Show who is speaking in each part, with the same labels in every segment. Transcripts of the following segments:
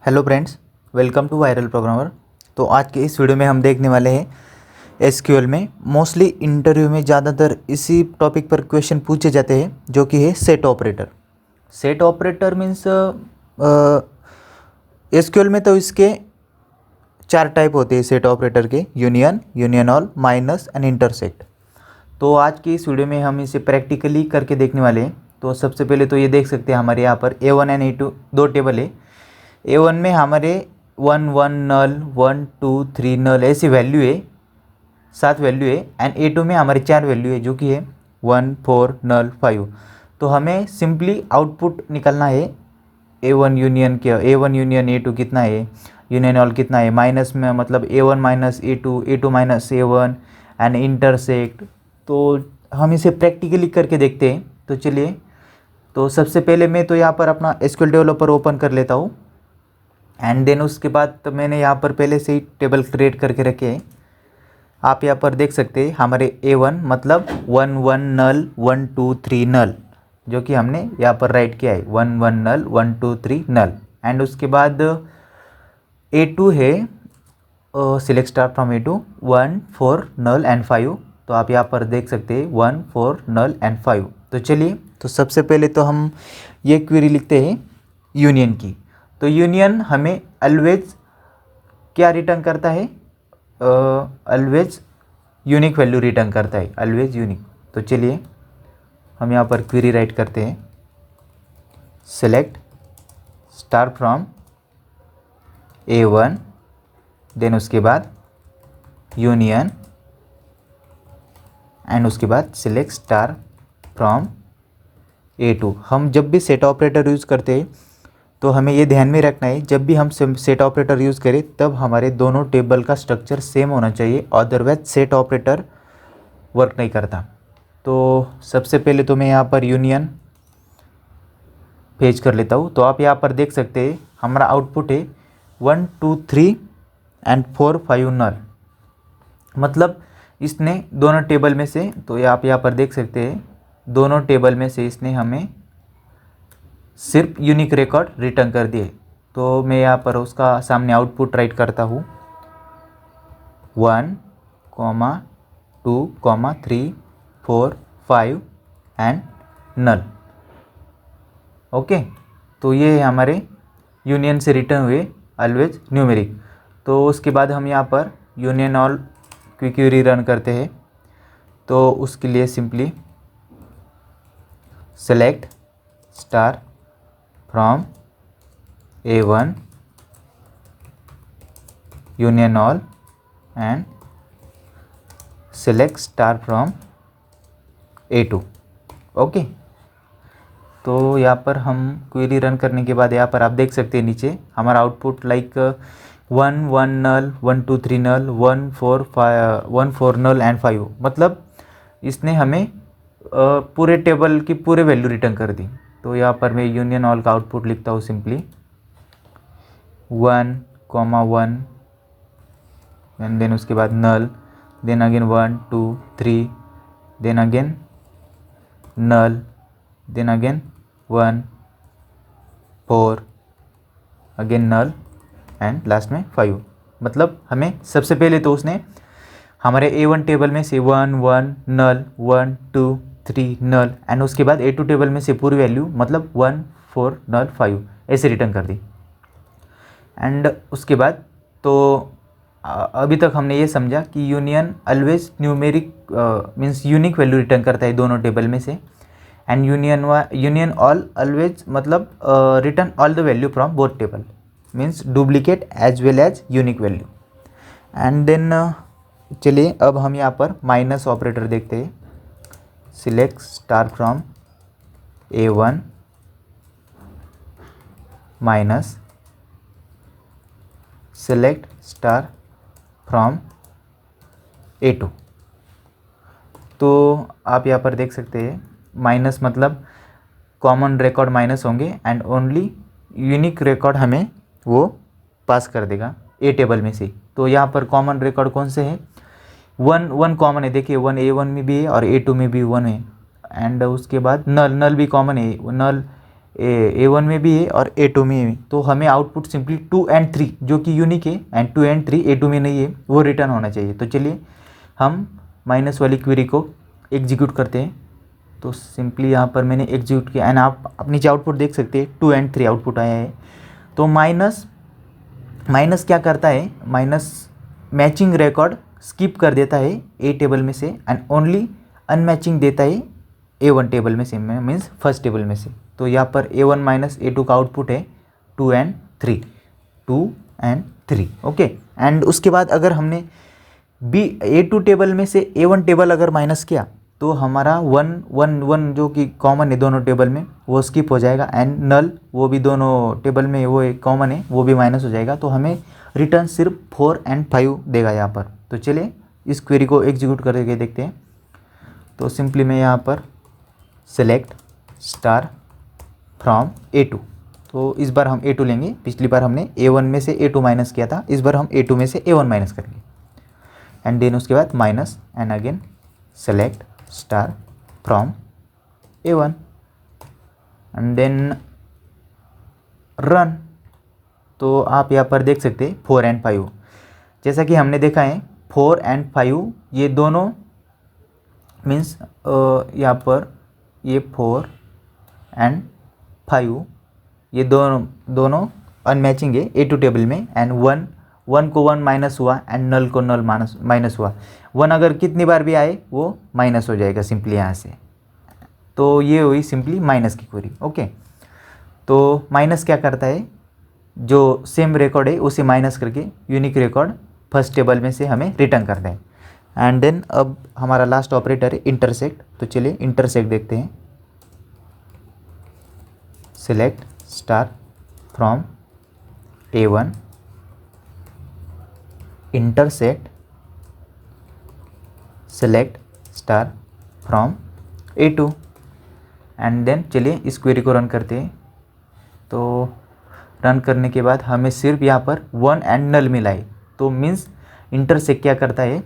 Speaker 1: Hello friends, welcome to viral programmer. तो आज के इस वीडियो में हम देखने वाले हैं एसक्यूएल में मोस्टली इंटरव्यू में ज़्यादातर इसी टॉपिक पर क्वेश्चन पूछे जाते हैं, जो कि है set operator. Set operator means SQL में तो इसके चार टाइप होते हैं सेट ऑपरेटर के: union, union all, minus and intersect. तो आज की इस वीडियो में हम इसे प्रैक्टिकली करके देखने वाले हैं। तो सबसे पहले तो ये देख सकते हैं हमारे यहाँ पर A1 एंड A2 दो टेबल है। A1 में हमारे 1 1 नल, 1 2 3 नल ऐसी वैल्यू है, 7 वैल्यू है। एंड A2 में हमारे 4 वैल्यू है, जो कि है 1 4 नल 5। तो हमें सिंपली आउटपुट निकालना है A1 यूनियन क्या, A1 यूनियन A2 कितना है, यूनियन ऑल कितना है, माइनस में मतलब A1 minus A2, A2 minus A1 and intersect. तो हम इसे प्रैक्टिकली करके देखते हैं। तो चलिए, तो सबसे पहले मैं तो यहाँ पर अपना एसक्यूएल डेवलपर ओपन कर लेता हूँ। एंड देन उसके बाद तो मैंने यहाँ पर पहले से ही टेबल क्रिएट करके रखे हैं। आप यहाँ पर देख सकते हैं हमारे A1 मतलब 1 1 नल 1 2 3 नल, जो कि हमने यहाँ पर राइट किया है 1 1 नल 1 2 3 नल। एंड उसके बाद A2 है select star from A2 1 4 null and 5। तो आप यहाँ पर देख सकते हैं 1 4 नल एंड 5। तो चलिए, तो सबसे पहले तो हम ये क्वेरी लिखते हैं यूनियन की। तो यूनियन हमें ऑलवेज क्या रिटर्न करता है, ऑलवेज यूनिक वैल्यू रिटर्न करता है, ऑलवेज यूनिक। तो चलिए हम यहाँ पर क्वेरी राइट करते हैं select star from A1, then उसके बाद यूनियन एंड उसके बाद सिलेक्ट स्टार फ्रॉम A2। हम जब भी सेट ऑपरेटर यूज़ करते हैं तो हमें ये ध्यान में रखना है, जब भी हम सेट ऑपरेटर यूज़ करें तब हमारे दोनों टेबल का स्ट्रक्चर सेम होना चाहिए, अदरवाइज सेट ऑपरेटर वर्क नहीं करता। तो सबसे पहले तो मैं यहाँ पर यूनियन पेज कर लेता हूँ। तो आप यहाँ पर देख सकते हैं हमारा आउटपुट है 1 2 3 एंड 4 5 नल, मतलब इसने दोनों टेबल में से, तो आप यहाँ पर देख सकते हैं दोनों टेबल में से इसने हमें सिर्फ यूनिक रिकॉर्ड रिटर्न कर दिए। तो मैं यहाँ पर उसका सामने आउटपुट राइट करता हूँ 1 2 3 4 5 एंड नल। ओके, तो ये है हमारे यूनियन से रिटर्न हुए ऑलवेज न्यूमेरिक। तो उसके बाद हम यहाँ पर यूनियन ऑल क्वेरी रन करते हैं। तो उसके लिए simply select star from A1 union all and select star from A2। Okay, तो यहाँ पर हम क्वेरी रन करने के बाद यहाँ पर आप देख सकते हैं नीचे हमारा output like 1 1 null 1 2 3 null 1 4 null and 5, मतलब इसने हमें पूरे टेबल की पूरे वैल्यू रिटर्न कर दी। तो यहाँ पर मैं यूनियन ऑल का आउटपुट लिखता हूँ सिंपली 1 1 एंड देन उसके बाद null, then again 1 2 3, then again null, then again 1 4 again null and last में 5। मतलब हमें सबसे पहले तो उसने हमारे A1 टेबल में से 1 1 नल 1 2 3 नल एंड उसके बाद A2 टेबल में से पूरी वैल्यू मतलब 1 4 नल 5 ऐसे रिटर्न कर दी। एंड उसके बाद तो अभी तक हमने ये समझा कि union always numeric means unique value return करता है दोनों टेबल में से। एंड यूनियन ऑल ऑलवेज मतलब return all the value from both table, means duplicate as well as unique value. And then चलिए अब हम यहाँ पर माइनस ऑपरेटर देखते हैं। Select star from A1 minus select star from A2। तो आप यहाँ पर देख सकते हैं माइनस मतलब कॉमन रिकॉर्ड माइनस होंगे एंड ओनली यूनिक रिकॉर्ड हमें वो पास कर देगा A टेबल में से। तो यहाँ पर कॉमन रिकॉर्ड कौन से हैं, 1 1 कॉमन है, देखिए 1 A1 में भी है और A2 में भी 1 है। एंड उसके बाद नल भी कॉमन है, नल A1 में भी है और A2 में है, तो हमें आउटपुट सिंपली 2 and 3 जो कि यूनिक है एंड 2 and 3 A2 में नहीं है वो रिटर्न होना चाहिए। तो चलिए हम माइनस वाली क्वेरी को एग्जीक्यूट करते हैं। तो सिंपली यहाँ पर मैंने एग्जीक्यूट किया एंड आप नीचे आउटपुट देख सकते हैं 2 and 3 आउटपुट आया है। तो माइनस क्या करता है, माइनस मैचिंग रिकॉर्ड स्किप कर देता है A टेबल में से एंड ओनली अनमैचिंग देता है A1 टेबल में से, मीन्स फर्स्ट टेबल में से। तो यहाँ पर A1 माइनस A2 का आउटपुट है 2 and 3, 2 and 3 ओके। एंड उसके बाद अगर हमने A2 टेबल में से A1 टेबल अगर माइनस किया तो हमारा 1 1 1 जो कि कॉमन है दोनों टेबल में वो स्किप हो जाएगा एंड नल वो भी दोनों टेबल में वो कॉमन है वो भी माइनस हो जाएगा। तो हमें रिटर्न सिर्फ 4 and 5 देगा यहाँ पर। तो चलिए इस क्वेरी को एग्जीक्यूट करके देखते हैं। तो सिंपली मैं यहाँ पर सेलेक्ट स्टार फ्रॉम A2, तो इस बार हम A2 लेंगे। पिछली बार हमने A1 में से A2 माइनस किया था, इस बार हम A2 में से A1 माइनस करेंगे एंड देन उसके बाद minus and again select star from A1 and then run. तो आप यहाँ पर देख सकते हैं 4 and 5, जैसा कि हमने देखा है 4 and 5 ये दोनों मीन्स यहाँ पर ये 4 and 5 ये दोनों अनमैचिंग है A2 टेबल में एंड 1 को 1 माइनस हुआ एंड नल को नल माइनस हुआ। 1 अगर कितनी बार भी आए वो माइनस हो जाएगा सिंपली यहाँ से। तो ये हुई सिंपली माइनस की क्वेरी ओके। तो माइनस क्या करता है, जो सेम रिकॉर्ड है उसे माइनस करके यूनिक रिकॉर्ड फर्स्ट टेबल में से हमें रिटर्न करता है। एंड देन अब हमारा लास्ट ऑपरेटर है इंटरसेक्ट। तो चलिए इंटरसेक्ट देखते हैं। Select star from A1 intersect select star from A2 and then चलिए इस क्वेरी को रन करते हैं। तो रन करने के बाद हमें सिर्फ यहाँ पर 1 and नल मिला है। तो मीन्स इंटरसेक्ट क्या करता है,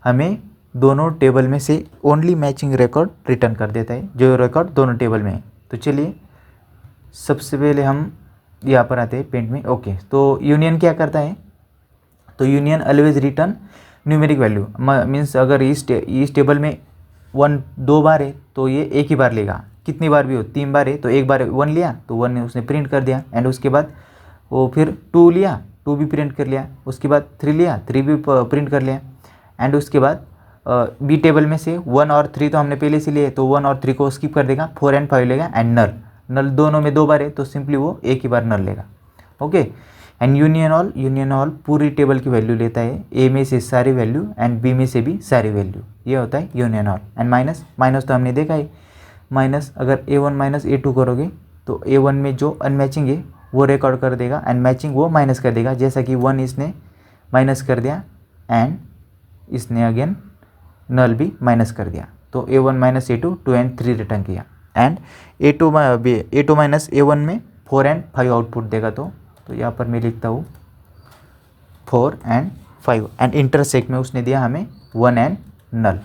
Speaker 1: हमें दोनों टेबल में से ओनली मैचिंग रिकॉर्ड रिटर्न कर देता है जो रिकॉर्ड दोनों टेबल में है। तो चलिए सबसे पहले हम यहाँ पर आते हैं पेंट में ओके। तो यूनियन क्या करता है, तो union always return numeric value, means अगर इस टेबल में 1 2 बार है तो ये एक ही बार लेगा, कितनी बार भी हो 3 बार है तो एक बार 1 लिया तो 1 ने उसने प्रिंट कर दिया एंड उसके बाद वो फिर 2 लिया 2 भी प्रिंट कर लिया, उसके बाद 3 लिया 3 भी प्रिंट कर लिया एंड उसके बाद बी टेबल में से 1 और 3 तो हमने पहले से लिए तो 1 और 3 को स्किप कर देगा, 4 and 5 लेगा एंड नल दोनों में 2 बार है तो सिंपली वो एक ही बार नल लेगा ओके। एंड यूनियन ऑल पूरी टेबल की वैल्यू लेता है, ए में से सारी वैल्यू एंड बी में से भी सारी वैल्यू, ये होता है यूनियन ऑल। एंड माइनस तो हमने देखा है, माइनस अगर A1 माइनस A2 करोगे तो A1 में जो अनमैचिंग है वो रिकॉर्ड कर देगा एंड मैचिंग वो माइनस कर देगा, जैसा कि 1 इसने माइनस कर दिया एंड इसने अगेन नल भी माइनस कर दिया। तो A1 minus A2 2 and 3 return किया एंड A2 माइनस A1 में 4 and 5 आउटपुट देगा। तो यहाँ पर मैं लिखता हूँ 4 and 5 एंड इंटरसेक्ट में उसने दिया हमें 1 and नल,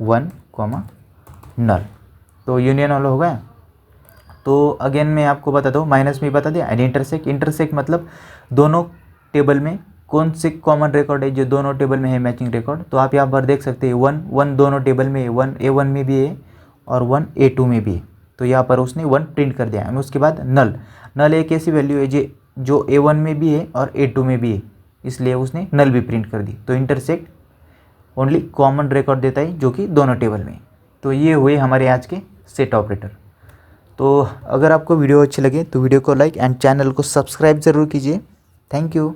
Speaker 1: 1 नल। तो यूनियन ऑल हो गया। तो अगेन मैं आपको बता दूँ, माइनस में बता दिया एंड इंटरसेक्ट मतलब दोनों टेबल में कौन से कॉमन रिकॉर्ड है जो दोनों टेबल में है मैचिंग रिकॉर्ड। तो आप यहाँ पर देख सकते हैं 1 दोनों टेबल में है, 1 A1 में भी है और 1 A2 में भी है। तो यहाँ पर उसने 1 प्रिंट कर दिया एंड उसके बाद नल एक ऐसी वैल्यू है जो A1 में भी है और A2 में भी है, इसलिए उसने नल भी प्रिंट कर दी। तो इंटरसेक्ट ओनली कॉमन रिकॉर्ड देता है जो कि दोनों टेबल में। तो ये हुए हमारे आज के सेट ऑपरेटर। तो अगर आपको वीडियो अच्छी लगे तो वीडियो को लाइक एंड चैनल को सब्सक्राइब ज़रूर कीजिए। Thank you.